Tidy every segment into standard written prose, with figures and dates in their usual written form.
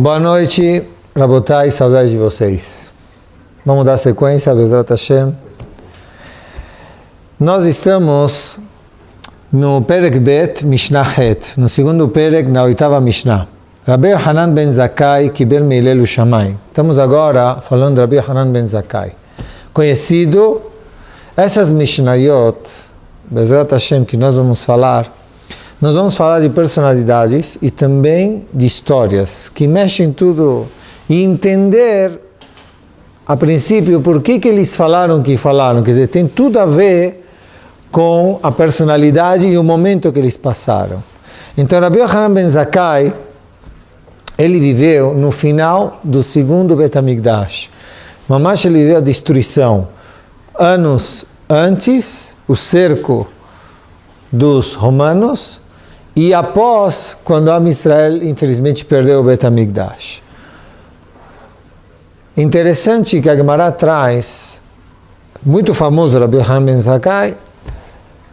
Boa noite, Rabotai, saudade de vocês. Vamos dar sequência, Bezrat Hashem. Nós estamos no Perek Bet, Mishnah Het, no segundo Perek, na oitava Mishnah. Rabbi Yohanan ben Zakkai, Kibel Meilelu Shammai. Estamos agora falando de Rabbi Yohanan ben Zakkai. Conhecido, essas Mishnayot, Bezrat Hashem, que nós vamos falar de personalidades e também de histórias que mexem tudo e entender a princípio por que eles falaram o que falaram, quer dizer, tem tudo a ver com a personalidade e o momento que eles passaram. Então, Rabbi Yohanan ben Zakkai, ele viveu no final do segundo Bet HaMikdash. Mamash, ele viveu a destruição. Anos antes, o cerco dos romanos, e após, quando Am Israel, infelizmente, perdeu o Bet HaMikdash. Interessante que a Gemara traz, muito famoso Rabbi Yohanan ben Zakkai,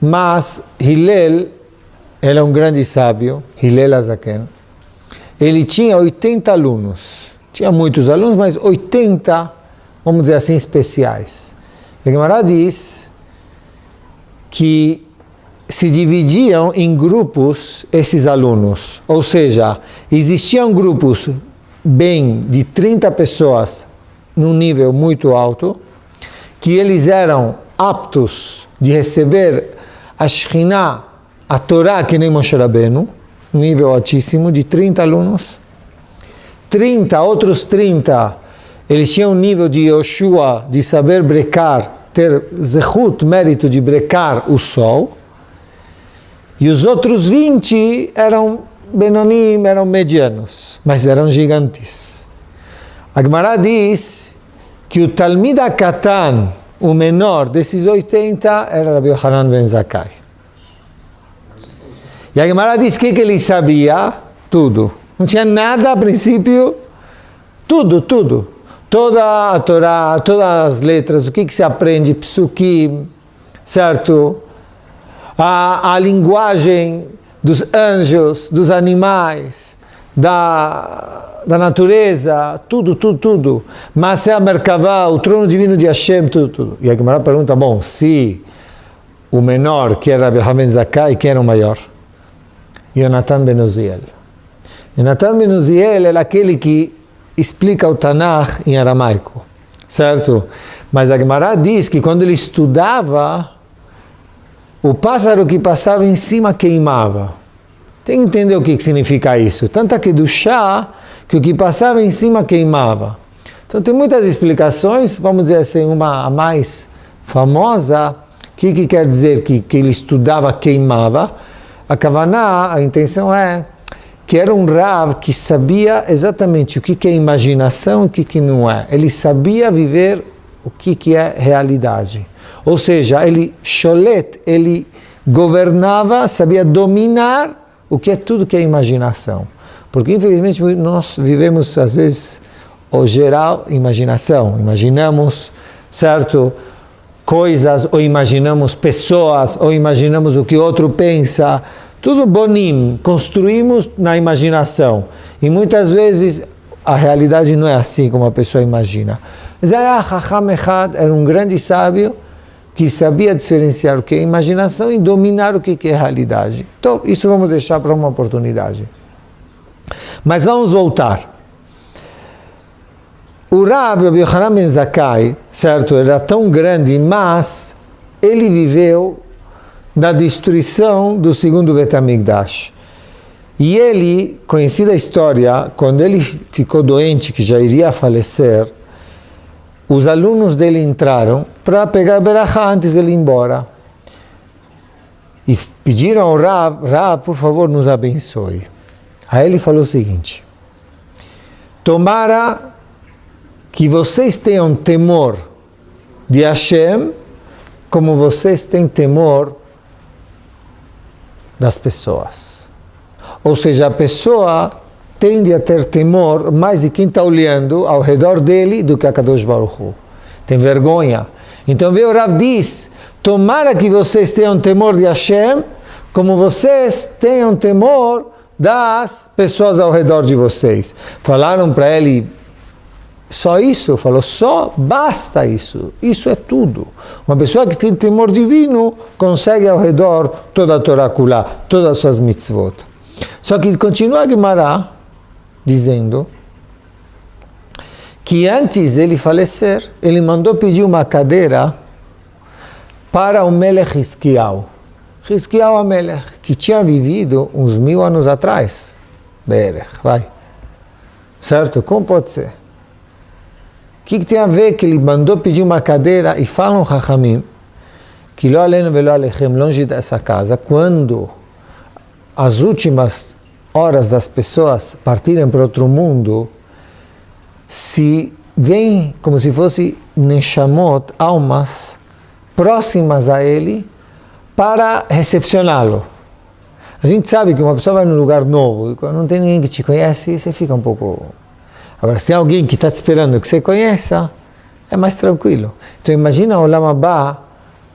mas Hillel, ele é um grande sábio, Hillel Azaken, ele tinha 80 alunos. Tinha muitos alunos, mas 80, vamos dizer assim, especiais. A Gemara diz que se dividiam em grupos esses alunos, ou seja, existiam grupos bem de 30 pessoas num nível muito alto, que eles eram aptos de receber a Shekhinah, a Torá, que nem Moshe Rabbeinu, nível altíssimo, de 30 alunos. 30, outros 30, eles tinham um nível de Yoshua, de saber brecar, ter zechut, mérito de brecar o sol. E os outros 20 eram Benonim, eram medianos, mas eram gigantes. A Gemara diz que o Talmid HaKatan, o menor desses 80, era Rabbi Yohanan ben Zakkai. E a Gemara diz que ele sabia tudo. Não tinha nada a princípio, tudo. Toda a Torá, todas as letras, o que se aprende, Psukim, certo? A linguagem dos anjos, dos animais, da natureza, tudo. Maseh Merkavah, o trono divino de Hashem, tudo. E a Gemara pergunta, bom, se o menor, que era Rabbi Yohanan ben Zakkai, quem era o maior? Yonatan ben Uziel. Yonatan ben Uziel é aquele que explica o Tanakh em aramaico, certo? Mas a Gemara diz que quando ele estudava, o pássaro que passava em cima queimava. Tem que entender o que significa isso. Tanta Kedushá, que o que passava em cima queimava. Então tem muitas explicações, vamos dizer assim, uma a mais famosa, o que quer dizer que ele estudava queimava. A Kavaná, a intenção é que era um Rav que sabia exatamente o que é imaginação e o que não é. Ele sabia viver o que é realidade. Ou seja, ele governava, sabia dominar o que é tudo que é imaginação. Porque, infelizmente, nós vivemos, às vezes, o geral imaginação. Imaginamos, certo, coisas, ou imaginamos pessoas, ou imaginamos o que outro pensa. Tudo bonim, construímos na imaginação. E muitas vezes a realidade não é assim como a pessoa imagina. Zaya Chacham Echad era um grande sábio que sabia diferenciar o que é imaginação e dominar o que é realidade. Então, isso vamos deixar para uma oportunidade. Mas vamos voltar. O Rabbi Yohanan ben Zakkai, certo, era tão grande, mas ele viveu na destruição do segundo Bet HaMikdash. E ele, conhecida a história, quando ele ficou doente, que já iria falecer, os alunos dele entraram para pegar Berachá antes de ele ir embora. E pediram ao Rav, por favor, nos abençoe. Aí ele falou o seguinte: tomara que vocês tenham temor de Hashem como vocês têm temor das pessoas. Ou seja, a pessoa tende a ter temor mais de quem está olhando ao redor dele do que a Kadosh Baruch Hu. Tem vergonha. Então veio o Rav diz, tomara que vocês tenham temor de Hashem, como vocês tenham temor das pessoas ao redor de vocês. Falaram para ele, só isso? Falou, só basta isso. Isso é tudo. Uma pessoa que tem temor divino consegue ao redor toda a Torá Kulá, todas as suas mitzvot. Só que continua a Gemara dizendo que antes de ele falecer, ele mandou pedir uma cadeira para o Melech Hiskiau. Hiskiau Amelech, que tinha vivido uns 1000 anos atrás. Berech, vai. Certo? Como pode ser? O que tem a ver que ele mandou pedir uma cadeira e falam Chachamim que lo aleno velo alechem, longe dessa casa, quando as últimas horas das pessoas partirem para outro mundo, se vem como se fosse neshamot, almas próximas a ele, para recepcioná-lo. A gente sabe que uma pessoa vai num lugar novo, e quando não tem ninguém que te conhece, você fica um pouco... Agora, se tem alguém que está te esperando que você conheça, é mais tranquilo. Então imagina o Olam Abba,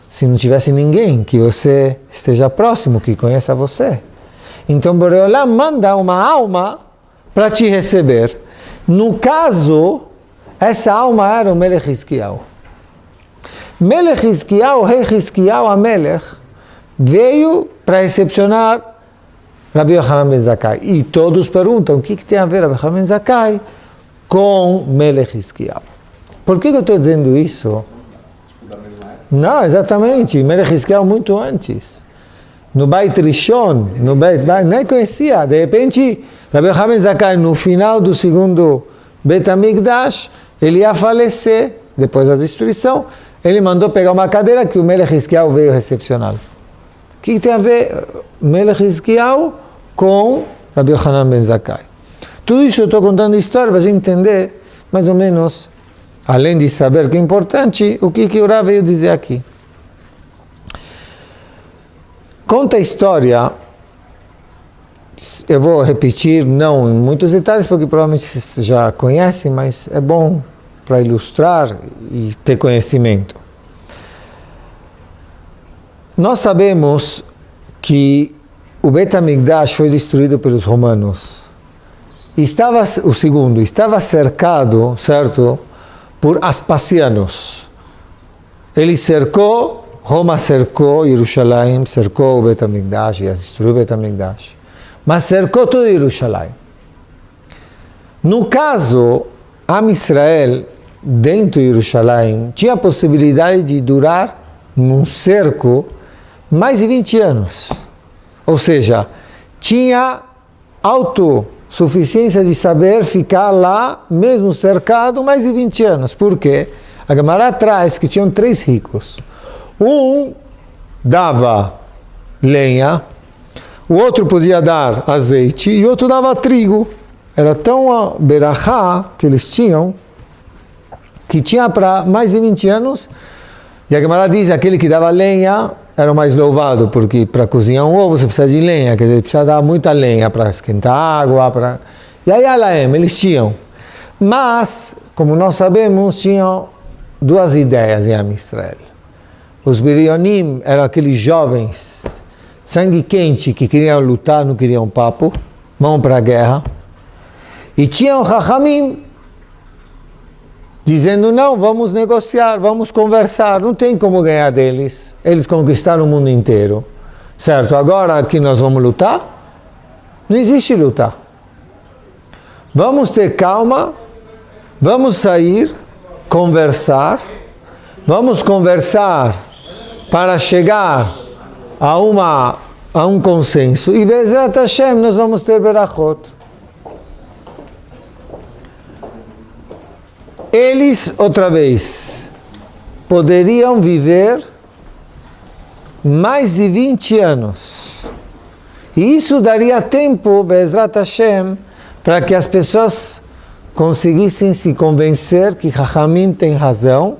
se não tivesse ninguém que você esteja próximo, que conheça você. Então Boreolam manda uma alma para te receber. No caso, essa alma era o Melech Hiskiau. Melech Hiskiau, rei Hiskiau Amelech, veio para recepcionar Rabbi Yochanan ben Zakkai. E todos perguntam, o que tem a ver Rabbi Yochanan ben Zakkai com Melech Hiskiau? Por que eu estou dizendo isso? Não, exatamente, Melech Hiskiau muito antes. No Beit Rishon, nem conhecia. De repente, Rabbi Yochanan ben Zakkai, no final do segundo Beit HaMikdash, ele ia falecer, depois da destruição, ele mandou pegar uma cadeira que o Melech Hiskiau veio recepcioná-lo. O que tem a ver Melech Hiskiau com Rabbi Yochanan ben Zakkai? Tudo isso eu estou contando história para você entender, mais ou menos, além de saber que é importante, o que o Rav veio dizer aqui. Conta a história, eu vou repetir, não em muitos detalhes, porque provavelmente vocês já conhecem, mas é bom para ilustrar e ter conhecimento. Nós sabemos que o Beit HaMikdash foi destruído pelos romanos. O segundo estava cercado, certo, por Aspasianos. Ele cercou, Roma cercou Jerusalém, cercou o Beit HaMikdash, e destruiu o Beit HaMikdash. Mas cercou todo Jerusalém. No caso, Am Israel, dentro de Jerusalém, tinha a possibilidade de durar num cerco mais de 20 anos. Ou seja, tinha autossuficiência de saber ficar lá, mesmo cercado, mais de 20 anos. Por quê? A Gemara traz que tinham 3 ricos. Um dava lenha, o outro podia dar azeite e o outro dava trigo. Era tão a berachá que eles tinham, que tinha para mais de 20 anos. E a Gemara diz, aquele que dava lenha era o mais louvado, porque para cozinhar um ovo você precisa de lenha, quer dizer, precisa dar muita lenha para esquentar água, para... E aí eles tinham. Mas, como nós sabemos, tinham 2 ideias em Am Israel. Os Birionim eram aqueles jovens, sangue quente, que queriam lutar, não queriam papo, vão para a guerra. E tinham Chachamim, dizendo, não, vamos negociar, vamos conversar, não tem como ganhar deles, eles conquistaram o mundo inteiro, certo? Agora que nós vamos lutar, não existe lutar. Vamos ter calma, vamos sair, conversar, vamos conversar para chegar a um consenso, e Be'ezrat Hashem nós vamos ter berachot. Eles, outra vez, poderiam viver mais de 20 anos. E isso daria tempo, Be'ezrat Hashem, para que as pessoas conseguissem se convencer que Chachamim tem razão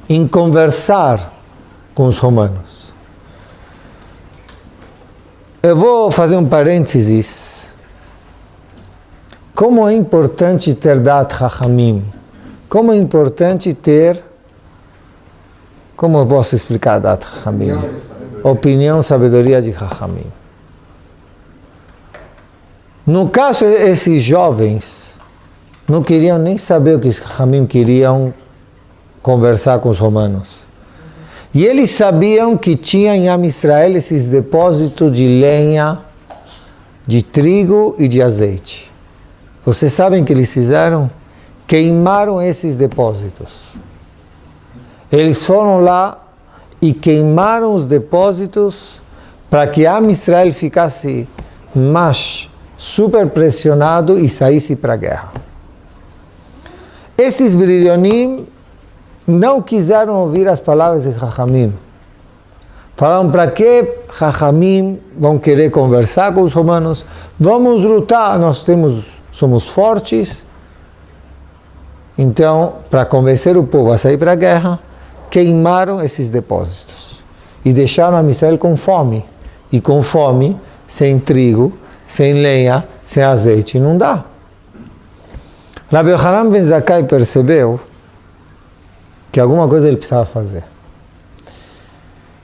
em conversar com os romanos. Eu vou fazer um parênteses. Como é importante ter Dat Chachamim? Como é importante ter... Como eu posso explicar Dat Chachamim? Opinião, sabedoria de Chachamim. No caso, esses jovens não queriam nem saber o que os Chachamim queriam conversar com os romanos. E eles sabiam que tinha em Am Israel esses depósitos de lenha, de trigo e de azeite. Vocês sabem o que eles fizeram? Queimaram esses depósitos. Eles foram lá e queimaram os depósitos para que Am Israel ficasse mais super pressionado e saísse para a guerra. Esses Brilhonim não quiseram ouvir as palavras de Chachamim. Falaram, para que Chachamim vão querer conversar com os romanos? Vamos lutar, somos fortes. Então, para convencer o povo a sair para a guerra, queimaram esses depósitos e deixaram a Israel com fome. E com fome, sem trigo, sem lenha, sem azeite, não dá. Rabbi Yochanan ben Zakkai percebeu que alguma coisa ele precisava fazer.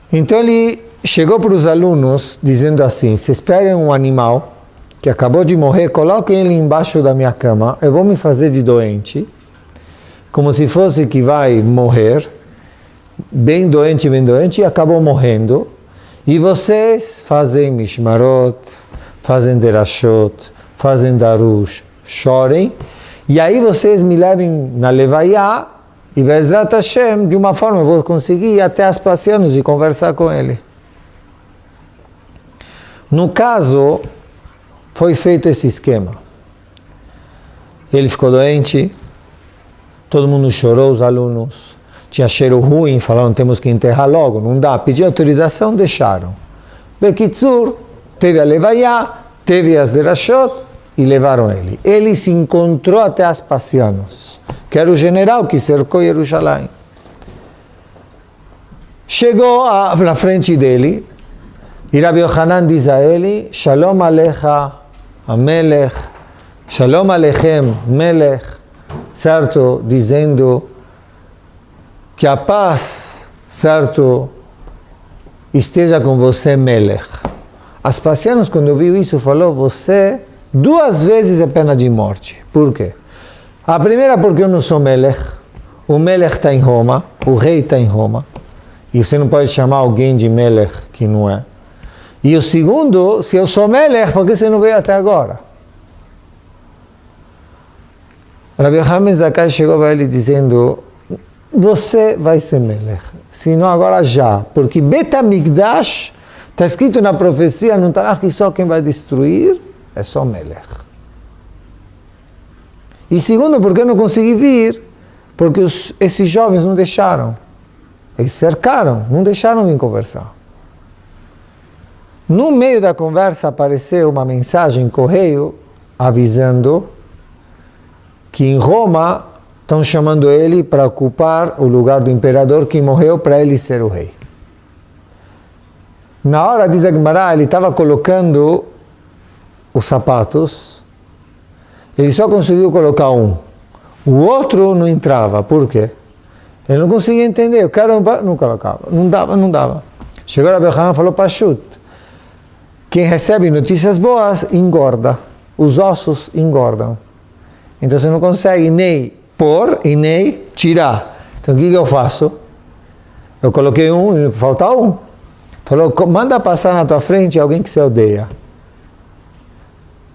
Então ele chegou para os alunos dizendo assim: vocês peguem um animal que acabou de morrer, coloquem ele embaixo da minha cama, eu vou me fazer de doente, como se fosse que vai morrer, bem doente, e acabou morrendo, e vocês fazem mishmarot, fazem derashot, fazem darush, chorem, e aí vocês me levem na levaiá, e Bezrat Hashem, de uma forma eu vou conseguir ir até Aspasionos e conversar com ele. No caso, foi feito esse esquema. Ele ficou doente, todo mundo chorou, os alunos. Tinha cheiro ruim, falaram, temos que enterrar logo, não dá. Pediu autorização, deixaram. Bekitzur, teve a levaiá, teve as derashot, e levaram ele. Ele se encontrou até Aspasionos, que era o general que cercou Jerusalém. Chegou na frente dele, e Rabbi Yochanan diz a ele, Shalom Alecha, Amelech, Shalom Alechem, Melech, certo? Dizendo que a paz, certo, esteja com você, Melech. Aspasionos, quando ouviu isso, falou, você 2 vezes é pena de morte. Por quê? A primeira, porque eu não sou Melech. O Melech está em Roma, o rei está em Roma. E você não pode chamar alguém de Melech que não é. E o segundo, se eu sou Melech, por que você não veio até agora? Rabbi Yochanan ben Zakkai chegou para ele dizendo, você vai ser Melech. Se não, agora já. Porque Bet HaMikdash, está escrito na profecia, no Tanakh, que só quem vai destruir é só Melech. E segundo, porque eu não consegui vir, porque esses jovens não deixaram. Eles cercaram, não deixaram vir conversar. No meio da conversa apareceu uma mensagem, correio, avisando que em Roma estão chamando ele para ocupar o lugar do imperador que morreu para ele ser o rei. Na hora, diz a Gemara, ele estava colocando os sapatos, ele só conseguiu colocar um. O outro não entrava. Por quê? Ele não conseguia entender. O cara não colocava. Não dava. Chegou a Rabbi Yochanan e falou, Pashut, quem recebe notícias boas, engorda. Os ossos engordam. Então você não consegue nem pôr e nem tirar. Então o que eu faço? Eu coloquei um e falta um. Falou, manda passar na tua frente alguém que você odeia.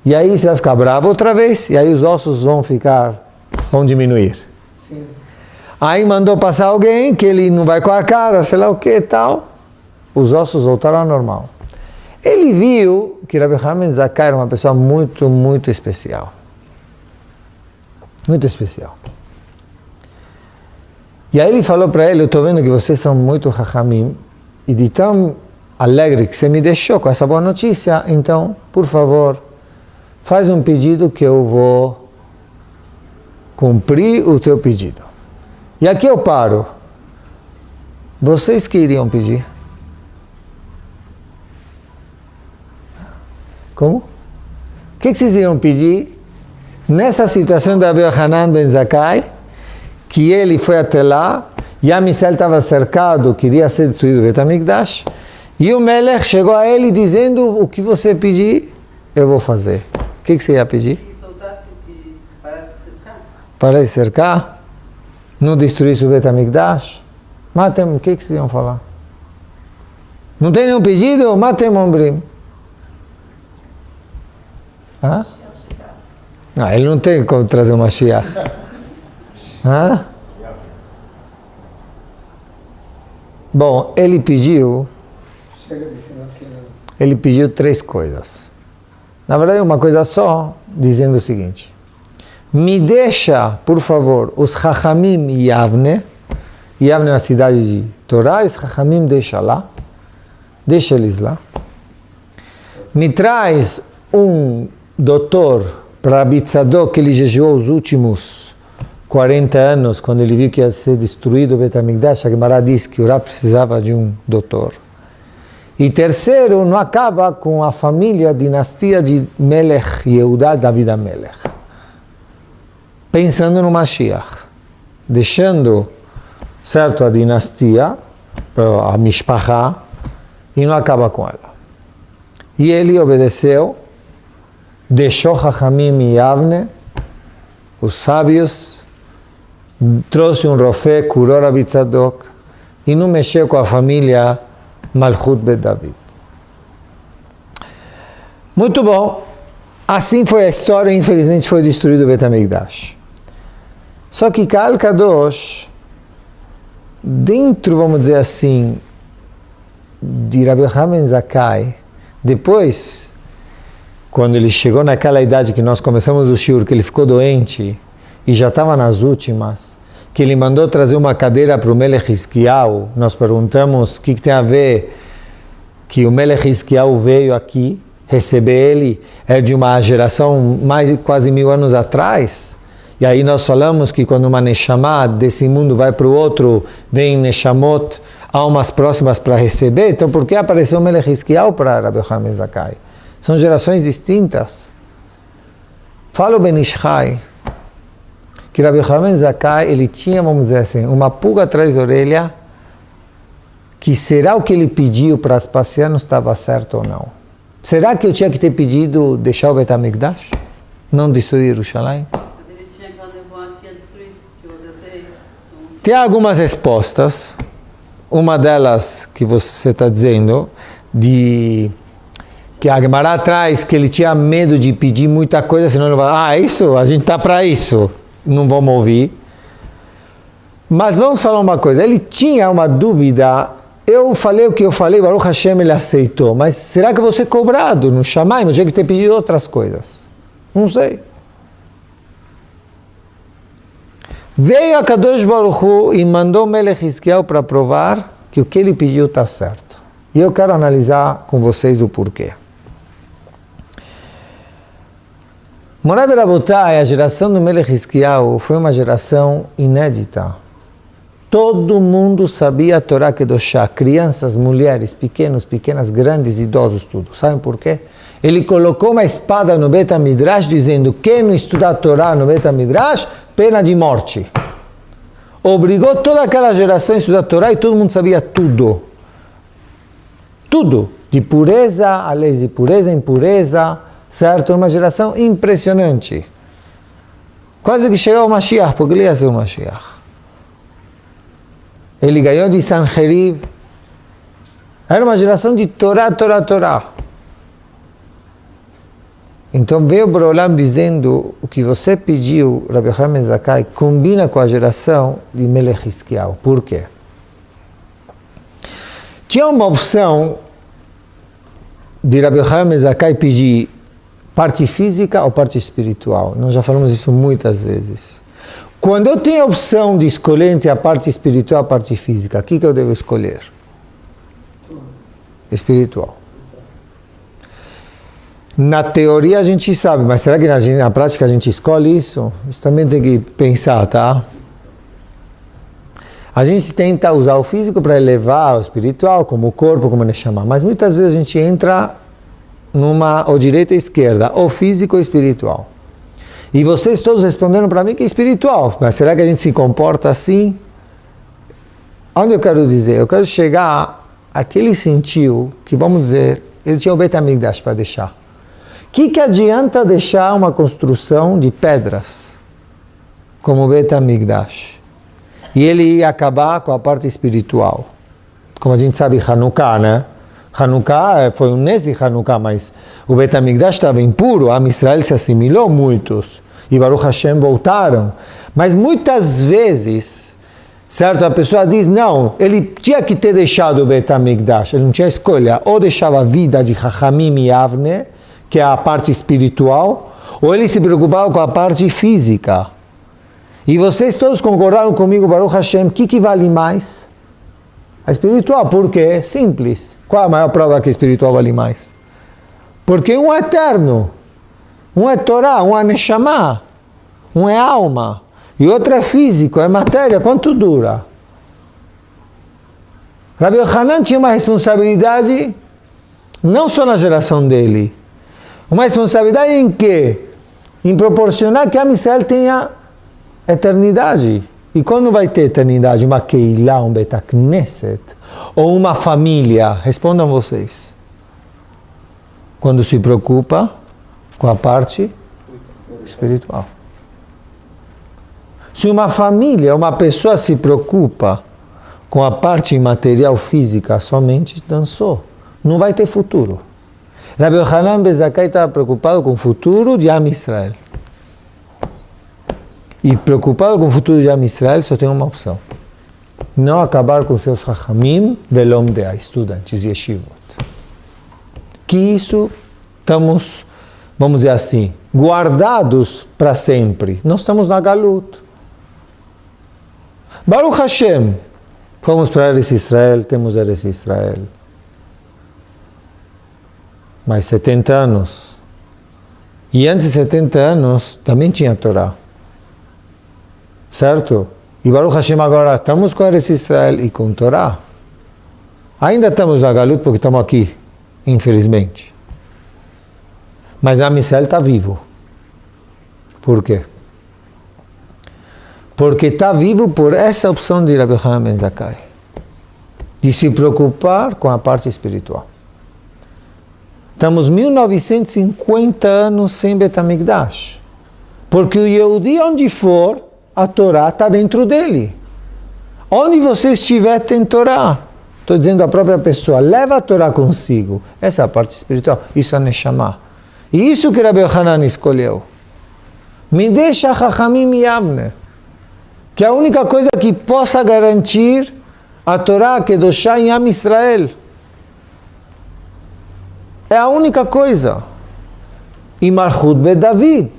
E aí você vai ficar bravo outra vez, e aí os ossos vão diminuir. Sim. Aí mandou passar alguém que ele não vai com a cara, sei lá o que e tal. Os ossos voltaram ao normal. Ele viu que Rabbi Yochanan ben Zakkai era uma pessoa muito, muito especial. Muito especial. E aí ele falou para ele, eu estou vendo que vocês são muito Chachamim, e de tão alegre que você me deixou com essa boa notícia, então, por favor, faz um pedido que eu vou cumprir o teu pedido. E aqui eu paro. Vocês que iriam pedir? Como? O que vocês iriam pedir nessa situação da Rabbi Yochanan ben Zakkai, que ele foi até lá, e a Israel estava cercado, queria ser destruído o Bet HaMikdash, e o Melech chegou a ele dizendo, o que você pedir, eu vou fazer. O que você ia pedir? Que soltasse, que parasse de cercar. Para de cercar? Não destruísse o Bet HaMikdash? Matem, o que vocês iam falar? Não tem nenhum pedido? Matem Ombrim. Hã? Não, ele não tem como trazer o Mashiach. Hã? Bom, ele pediu 3 coisas. Na verdade, uma coisa só, dizendo o seguinte: me deixa, por favor, os Chachamim e Yavne. Yavne é uma cidade de Torá, e os Chachamim deixa lá. Deixa eles lá. Me traz um doutor para Rabbi Tzadok, que ele jejuou os últimos 40 anos, quando ele viu que ia ser destruído o Bet HaMikdash. A Gemara diz que o Rá precisava de um doutor. E terceiro, não acaba com a família, a dinastia de Melech Yehudá, David HaMelech. Pensando no Mashiach. Deixando, certo, a dinastia, a Mishpachá, e não acaba com ela. E ele obedeceu, deixou Chachamim e Yavne, os sábios, trouxe um rofé, curou Rabbi Tzadok, e não mexeu com a família Malchut Bet David. Muito bom. Assim foi a história, infelizmente foi destruído o Bet HaMikdash. Só que Kal Kadosh, dentro, vamos dizer assim, de Rabbi Yochanan Zakkai, depois, quando ele chegou naquela idade que nós começamos o shiur, que ele ficou doente e já estava nas últimas, que ele mandou trazer uma cadeira para o Melech Hizkiyahu, nós perguntamos o que tem a ver que o Melech Hizkiyahu veio aqui, receber ele é de uma geração mais quase 1000 anos atrás, e aí nós falamos que quando uma Neshama desse mundo vai para o outro, vem Neshamot, almas próximas para receber, então por que apareceu o Melech Hizkiyahu para Rabbi Yochanan Zakkai? São gerações distintas. Fala o Ben Ish Chai, que Rabbi Yochanan Zakkai, ele tinha, vamos dizer assim, uma pulga atrás da orelha, que será o que ele pediu para as Aspacianos estava certo ou não? Será que eu tinha que ter pedido deixar o Bet HaMikdash? Não destruir Jerusalém? Mas ele tinha aquela nevoada que ia destruir, que você sei. Tem algumas respostas. Uma delas que você está dizendo, que a Gemara traz que ele tinha medo de pedir muita coisa, senão ele vai, isso, a gente está para isso, não vamos ouvir. Mas vamos falar uma coisa, ele tinha uma dúvida, eu falei o que eu falei, Baruch Hashem, ele aceitou, mas será que eu vou ser cobrado no Shammai? Eu tinha que ter pedido outras coisas. Não sei. Veio a Kadosh Baruch Hu e mandou o Melech Hizkiyahu para provar que o que ele pediu está certo. E eu quero analisar com vocês o porquê. Morai Rabotai, a geração do Melech Hizkiyahu foi uma geração inédita. Todo mundo sabia a Torá Kedoshá, crianças, mulheres, pequenas, grandes, idosos, tudo. Sabem por quê? Ele colocou uma espada no Bet HaMidrash dizendo: quem não estudar a Torá no Bet HaMidrash, pena de morte. Obrigou toda aquela geração a estudar a Torá e todo mundo sabia tudo. Tudo. De pureza a leis de pureza, impureza, certo? Uma geração impressionante. Quase que chegou o Mashiach, porque ele ia ser o Mashiach. Ele ganhou de Sanherib. Era uma geração de Torá. Então veio o Borolam dizendo: o que você pediu, Rabbi Yochanan Zakkai, combina com a geração de Melech Hizkiyahu. Por quê? Tinha uma opção de Rabbi Yochanan Zakkai pedir parte física ou parte espiritual. Nós já falamos isso muitas vezes. Quando eu tenho a opção de escolher entre a parte espiritual e a parte física, o que eu devo escolher? Espiritual. Na teoria a gente sabe, mas será que na prática a gente escolhe isso? Isso também tem que pensar, tá? A gente tenta usar o físico para elevar o espiritual, como o corpo, como ele chama, mas muitas vezes a gente entra numa ou direita ou esquerda, ou físico ou espiritual. E vocês todos responderam para mim que é espiritual, mas será que a gente se comporta assim? Onde eu quero dizer? Eu quero chegar àquele sentiu que, vamos dizer, ele tinha o Bet HaMikdash para deixar. que adianta deixar uma construção de pedras, como o Bet HaMikdash, e ele ia acabar com a parte espiritual? Como a gente sabe, Hanukkah, né? Hanukkah foi um Nesi Hanukkah, mas o Bet HaMikdash estava impuro, a Israel se assimilou muitos, e Baruch Hashem voltaram. Mas muitas vezes, certo, a pessoa diz, não, ele tinha que ter deixado o Bet HaMikdash, ele não tinha escolha, ou deixava a vida de Chachamim e Avne, que é a parte espiritual, ou ele se preocupava com a parte física. E vocês todos concordaram comigo, Baruch Hashem, o que vale mais? A espiritual, por quê? Simples. Qual a maior prova que a espiritual vale mais? Porque um é eterno, um é Torá, um é Neshama, um é alma, e outro é físico, é matéria. Quanto dura? Rabbi Yochanan tinha uma responsabilidade, não só na geração dele, uma responsabilidade em quê? Em proporcionar que a Israel tenha eternidade. E quando vai ter eternidade? Uma Keilah, um Bet HaKnesset, ou uma família? Respondam vocês. Quando se preocupa com a parte espiritual. Se uma família, uma pessoa se preocupa com a parte material física somente, dançou. Não vai ter futuro. Rabbi Yochanan ben Zakkai estava preocupado com o futuro de Am Israel. E preocupado com o futuro de Am Israel, só tem uma opção. Não acabar com seus Chachamim velomdea, estudantes, yeshivot. Que isso estamos, vamos dizer assim, guardados para sempre. Nós estamos na Galut. Baruch Hashem, fomos para Eretz Israel, temos Eretz Israel. Mais 70 anos. E antes de 70 anos, também tinha Torá. Certo? E Baruch Hashem agora estamos com Eretz Israel e com Torá. Ainda estamos na Galut porque estamos aqui, infelizmente. Mas Am Israel está vivo. Por quê? Porque está vivo por essa opção de Rabbi Yochanan ben Zakkai, de se preocupar com a parte espiritual. Estamos 1950 anos sem Bet HaMikdash. Porque o Yehudi, onde for, a Torá está dentro dele. Onde você estiver, tem Torá. Estou dizendo a própria pessoa, leva a Torá consigo. Essa é a parte espiritual. Isso é Neshama. E isso que Rabbi Yochanan escolheu. Me deixa Chachamim e Avne. Que é a única coisa que possa garantir a Torá, Kedoshá em Am Israel. É a única coisa. E Malchut Bet David,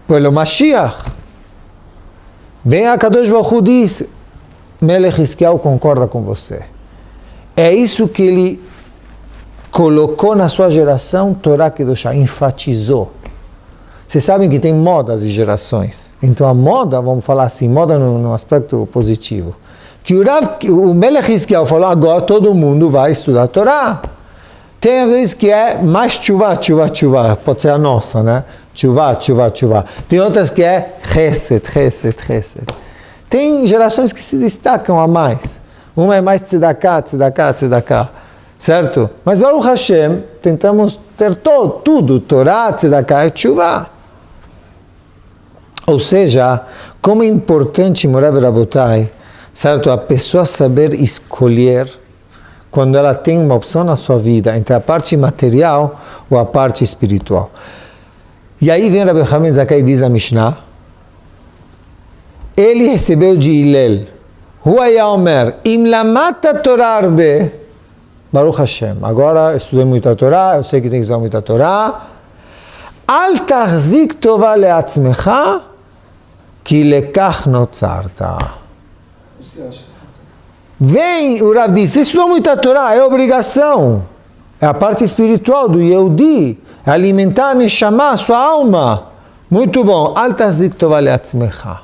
pelo Mashiach. Vem a Kadosh Baruch Hu diz, Melech Hizkiyahu concorda com você. É isso que ele colocou na sua geração, Torá Kedoshá, enfatizou. Vocês sabem que tem modas de gerações. Então a moda, vamos falar assim, moda no aspecto positivo. Que o Melech Hizkiyahu falou, agora todo mundo vai estudar a Torá. Tem vezes que é mais tchuvá, pode ser a nossa, né? Tchuvá. Tem outras que é chesed. Tem gerações que se destacam a mais. Uma é mais tzedakah. Certo? Mas Baruch Hashem, tentamos ter tudo, Torá, tzedakah e tchuvá. Ou seja, como é importante, Morav Rabotai, certo? A pessoa saber escolher quando ela tem uma opção na sua vida entre a parte material ou a parte espiritual. E aí vem Rabbi Yochanan ben Zakkai e diz a Mishnah, ele recebeu de Hillel, Huaya Omer, Im lamata Torah arbe, Baruch Hashem, agora eu estudei muita Torá, eu sei que tem que estudar muita Torá, Al tahzik tova leatzmecha, ki lekach notzarta. Vem, o Rav diz, você estudou muita Torá, é obrigação. É a parte espiritual do Yehudi, é alimentar a Neshama, a sua alma. Muito bom. Al tahzik tova leatzmecha.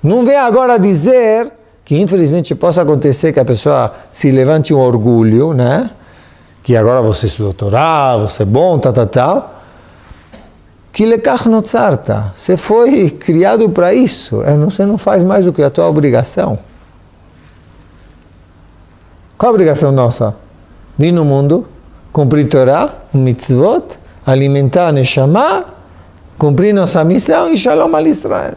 Não vem agora dizer que infelizmente possa acontecer que a pessoa se levante um orgulho, né? Que agora você estudou Torá, você é bom, tal. Que lekach notzarta. Você foi criado para isso. Você não faz mais do que a tua obrigação. Qual a obrigação nossa? Vir no mundo, cumprir Torá, mitzvot, alimentar a Neshama, cumprir nossa missão e Shalom al Israel.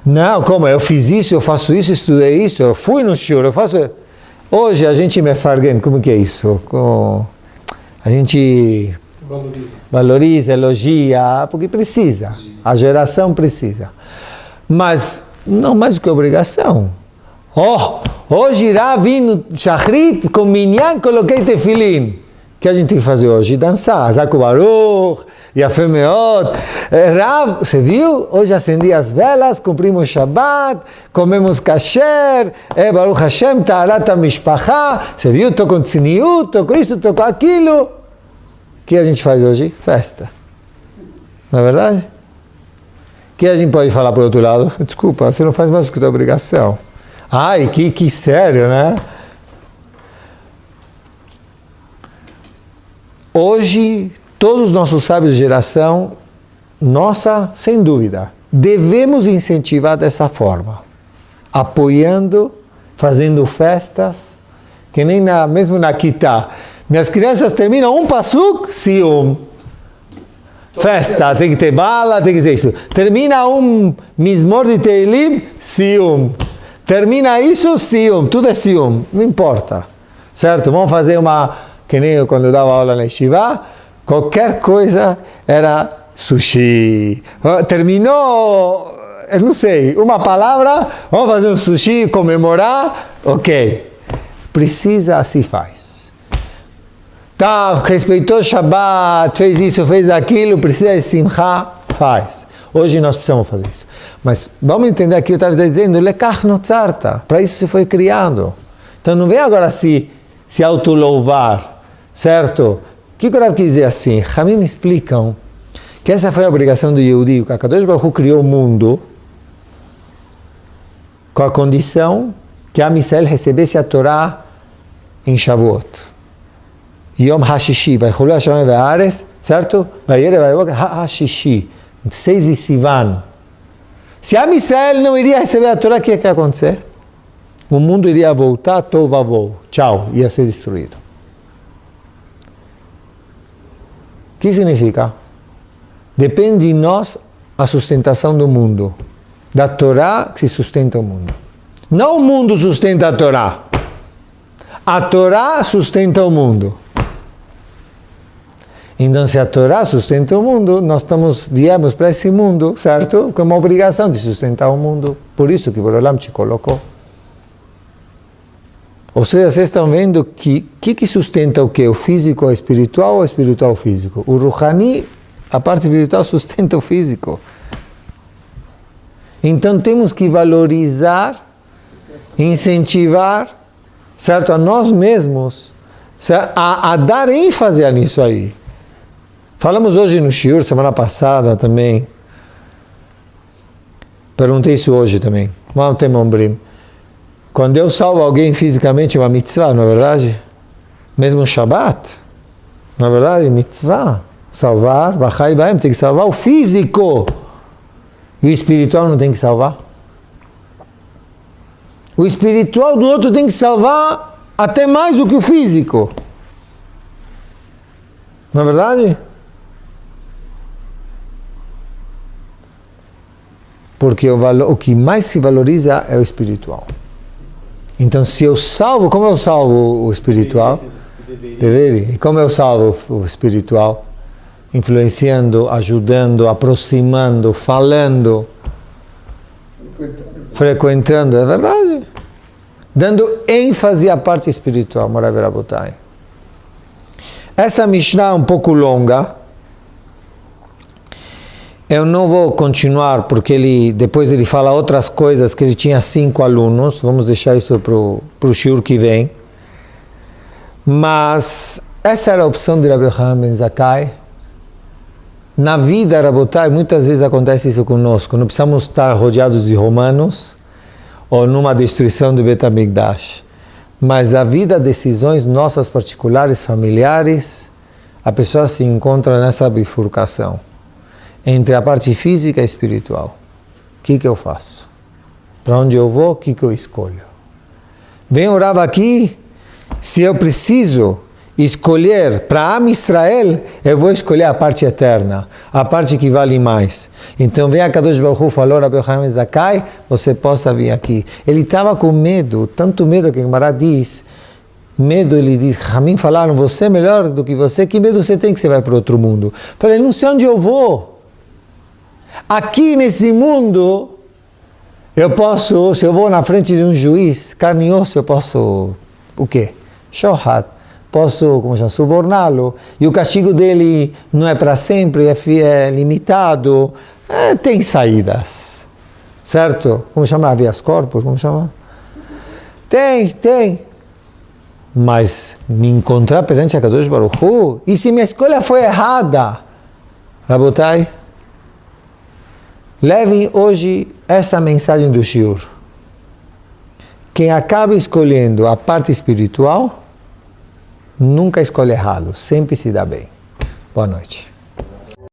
Não, como? Eu fiz isso, eu faço isso, estudei isso, eu fui no shiur, eu faço... Hoje a gente mefargen, como que é isso? A gente valoriza, elogia, porque precisa. A geração precisa. Mas não mais do que obrigação. Hoje irá vir no Shachrit com minyan, coloquei tefilim. O que a gente tem que fazer hoje? Dançar. Zaku Baruch, Yafé Meot. Rav, você viu? Hoje acendi as velas, cumprimos Shabbat, comemos kasher, Baruch Hashem, Taharat HaMishpacha. Você viu? Estou com tzniut, estou com isso, estou com aquilo. O que a gente faz hoje? Festa. Não é verdade? O que a gente pode falar por outro lado? Desculpa, você não faz mais do que a tua obrigação. Ai, que sério, né? Hoje, todos os nossos sábios de geração, nossa, sem dúvida, devemos incentivar dessa forma, apoiando, fazendo festas, que nem mesmo na Kitá. Minhas crianças terminam um pasuk, sium. Festa, tem que ter bala, tem que ser isso. Termina um mismor de Teilim, sium. Termina isso, sium. Tudo é sium, não importa. Certo? Vamos fazer que nem eu quando eu dava aula na Yeshiva, qualquer coisa era sushi. Terminou, eu não sei, uma palavra, vamos fazer um sushi, comemorar, ok. Precisa, assim faz. Tá, respeitou o Shabbat, fez isso, fez aquilo, precisa de simcha, faz. Hoje nós precisamos fazer isso. Mas vamos entender aqui, eu estava dizendo, lekach notzarta, para isso você foi criado. Então não vem agora se autolouvar, certo? O que eu quero dizer assim? Ramim me explicam que essa foi a obrigação do Yehudi, o Kadosh Baruch Hu criou o mundo com a condição que a Israel recebesse a Torá em Shavuot. Yom HaShishi, Vaychulu Hashem ve'aretz, certo? Vayere vayvok HaShishi, 6 de Sivan. Se a Israel não iria receber a Torá, o que ia acontecer? O mundo iria voltar, tovavou, tchau, ia ser destruído. O que significa? Depende de nós a sustentação do mundo. Da Torá que se sustenta o mundo. Não o mundo sustenta a Torá. A Torá sustenta o mundo. Então, se a Torá sustenta o mundo, nós viemos para esse mundo, certo? Com uma obrigação de sustentar o mundo. Por isso que Borolam te colocou. Ou seja, vocês estão vendo que sustenta o quê? O físico é espiritual ou o espiritual o físico? O Ruhani, a parte espiritual, sustenta o físico. Então temos que valorizar, incentivar, certo? A nós mesmos, a dar ênfase nisso aí. Falamos hoje no shiur, semana passada também. Perguntei isso hoje também. Vamos ter Mombrim. Quando eu salvo alguém fisicamente, é uma mitzvah, não é verdade? Mesmo um Shabbat, não é verdade? Mitzvah. Salvar, Bachai Baem, tem que salvar o físico. E o espiritual não tem que salvar? O espiritual do outro tem que salvar até mais do que o físico. Não é verdade? Porque o que mais se valoriza é o espiritual. Então, se eu salvo, como eu salvo o espiritual? Deveria. E como eu salvo o espiritual? Influenciando, ajudando, aproximando, falando, frequentando, é verdade? Dando ênfase à parte espiritual, Morai Rabotai. Essa Mishnah é um pouco longa. Eu não vou continuar, porque depois ele fala outras coisas, que ele tinha 5 alunos. Vamos deixar isso para o shiur que vem. Mas essa era a opção de Rabbi Yochanan Ben Zakkai. Na vida, Rabotai, muitas vezes acontece isso conosco. Não precisamos estar rodeados de romanos ou numa destruição do Bet HaMikdash. Mas a vida, decisões nossas particulares, familiares, a pessoa se encontra nessa bifurcação entre a parte física e espiritual. O que eu faço? Para onde eu vou? O que eu escolho? Vem orar aqui, se eu preciso escolher para Am Israel, eu vou escolher a parte eterna, a parte que vale mais. Então vem a Kadosh Baruch Hu, falou Rabbi Yochanan Zakkai, você possa vir aqui. Ele estava com medo, tanto medo que o Gemara diz, medo, ele diz, Ramim falaram, você é melhor do que você, que medo você tem que você vai para outro mundo? Falei, não sei onde eu vou. Aqui nesse mundo, eu posso, se eu vou na frente de um juiz, carne e osso, eu posso, o quê? Shohat. Posso, como chama, suborná-lo, e o castigo dele não é para sempre, é limitado, tem saídas, certo? Como chama? Habeas corpus, como chama? Tem. Mas me encontrar perante a Kadosh Baruch Hu, e se minha escolha foi errada, Rabotai, levem hoje essa mensagem do Shiur. Quem acaba escolhendo a parte espiritual, nunca escolhe errado, sempre se dá bem. Boa noite.